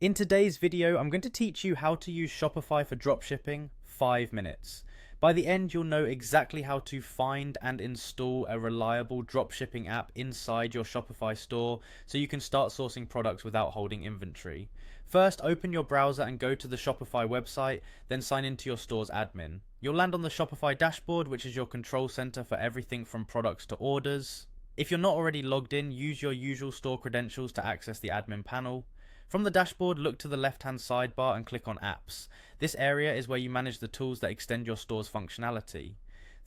In today's video, I'm going to teach you how to use Shopify for dropshipping 5 minutes. By the end, you'll know exactly how to find and install a reliable dropshipping app inside your Shopify store so you can start sourcing products without holding inventory. First, open your browser and go to the Shopify website, then sign into your store's admin. You'll land on the Shopify dashboard, which is your control center for everything from products to orders. If you're not already logged in, use your usual store credentials to access the admin panel. From the dashboard, look to the left-hand sidebar and click on Apps. This area is where you manage the tools that extend your store's functionality.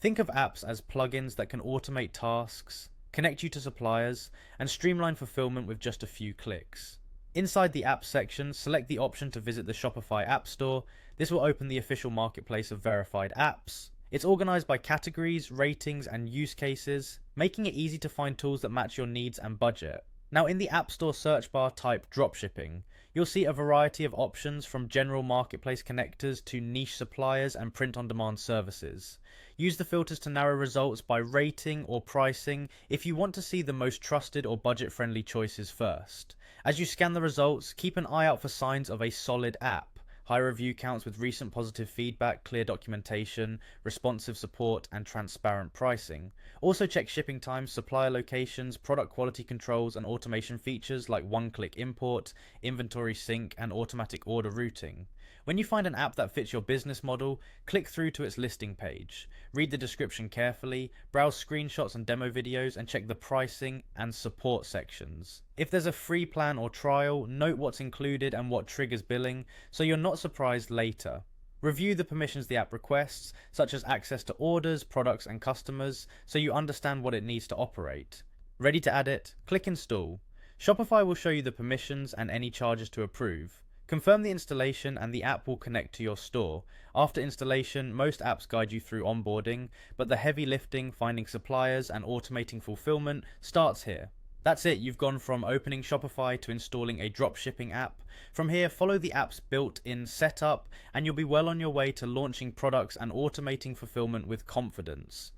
Think of apps as plugins that can automate tasks, connect you to suppliers, and streamline fulfillment with just a few clicks. Inside the Apps section, select the option to visit the Shopify App Store. This will open the official marketplace of verified apps. It's organized by categories, ratings, and use cases, making it easy to find tools that match your needs and budget. Now in the App Store search bar, type dropshipping. You'll see a variety of options from general marketplace connectors to niche suppliers and print-on-demand services. Use the filters to narrow results by rating or pricing if you want to see the most trusted or budget-friendly choices first. As you scan the results, keep an eye out for signs of a solid app. High review counts with recent positive feedback, clear documentation, responsive support, and transparent pricing. Also check shipping times, supplier locations, product quality controls, and automation features like one-click import, inventory sync, and automatic order routing. When you find an app that fits your business model, click through to its listing page. Read the description carefully, browse screenshots and demo videos, and check the pricing and support sections. If there's a free plan or trial, note what's included and what triggers billing, so you're not surprised later. Review the permissions the app requests, such as access to orders, products, and customers, so you understand what it needs to operate. Ready to add it? Click Install. Shopify will show you the permissions and any charges to approve. Confirm the installation and the app will connect to your store. After installation, most apps guide you through onboarding, but the heavy lifting, finding suppliers, and automating fulfillment starts here. That's it, you've gone from opening Shopify to installing a dropshipping app. From here, follow the app's built-in setup, and you'll be well on your way to launching products and automating fulfillment with confidence.